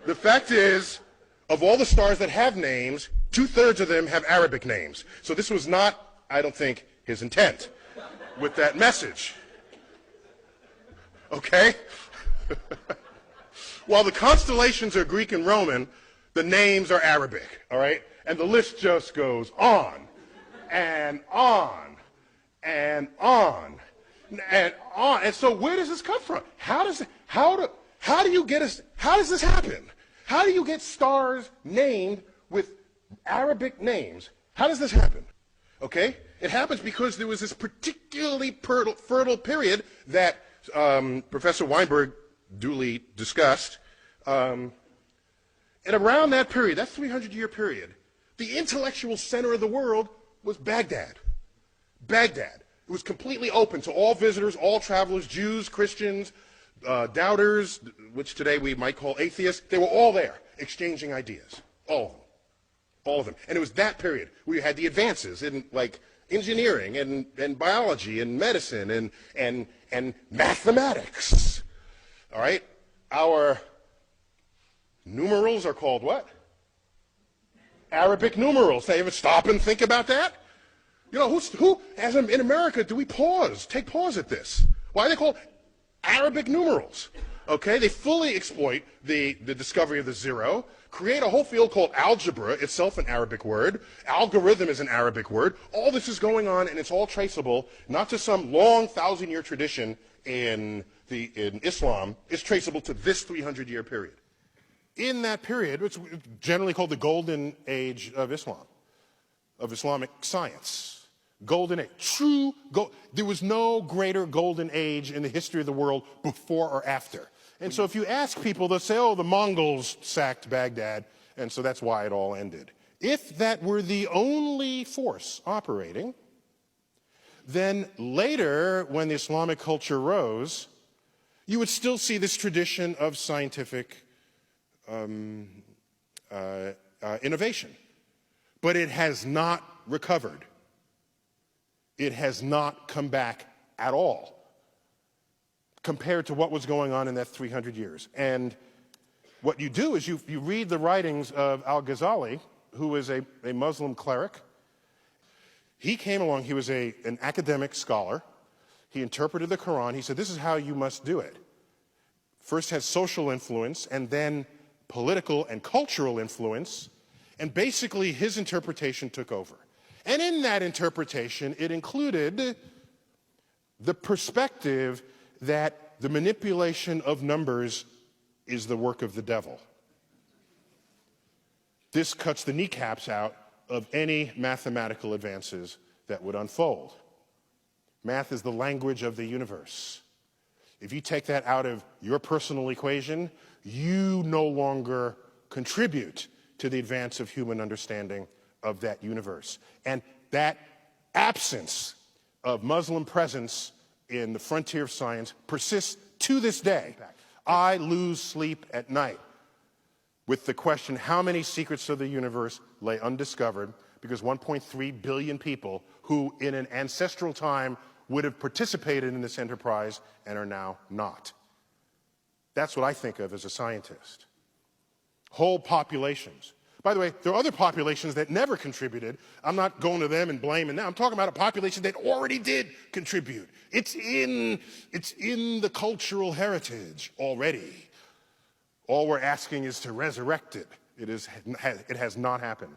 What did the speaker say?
The fact is, of all the stars that have names, 2/3 of them have Arabic names. So this was not, I don't think, his intent with that message. Okay? While the constellations are Greek and Roman, the names are Arabic, all right? And the list just goes on and on and on and on. And so where does this come from? How does this happen? How do you get stars named with Arabic names? How does this happen? Okay? It happens because there was this particularly fertile period that Professor Weinberg duly discussed. And around that period, that 300-year period, the intellectual center of the world was Baghdad. Baghdad. It was completely open to all visitors, all travelers, Jews, Christians, doubters, which today we might call atheists. They were all there, exchanging ideas. All of them. All of them. And it was that period where you had the advances in, like, engineering and biology and medicine and mathematics. All right? Our numerals are called what? Arabic numerals. They ever stop and think about that? You know, who as in America, do we take pause at this? Why are they called Arabic numerals? Okay, they fully exploit the discovery of the zero, create a whole field called algebra, itself an Arabic word. Algorithm is an Arabic word. All this is going on, and it's all traceable, not to some long 1,000-year tradition in Islam. It's traceable to this 300-year period. In that period, it's generally called the golden age of Islam, of Islamic science. Golden age. There was no greater golden age in the history of the world before or after. And so if you ask people, they'll say, oh, the Mongols sacked Baghdad, and so that's why it all ended. If that were the only force operating, then later, when the Islamic culture rose, you would still see this tradition of scientific innovation. But it has not recovered. It has not come back at all compared to what was going on in that 300 years. And what you do is you read the writings of al-Ghazali, who was a Muslim cleric. He came along, he was an academic scholar. He interpreted the Quran. He said, this is how you must do it. First has social influence, and then political and cultural influence, and basically his interpretation took over. And in that interpretation, it included the perspective that the manipulation of numbers is the work of the devil. This cuts the kneecaps out of any mathematical advances that would unfold. Math is the language of the universe. If you take that out of your personal equation, you no longer contribute to the advance of human understanding of that universe. And that absence of Muslim presence in the frontier of science persists to this day. I lose sleep at night with the question, how many secrets of the universe lay undiscovered, because 1.3 billion people who in an ancestral time would have participated in this enterprise and are now not. That's what I think of as a scientist. Whole populations. By the way, there are other populations that never contributed. I'm not going to them and blaming them. I'm talking about a population that already did contribute. It's in the cultural heritage already. All we're asking is to resurrect it. It has not happened.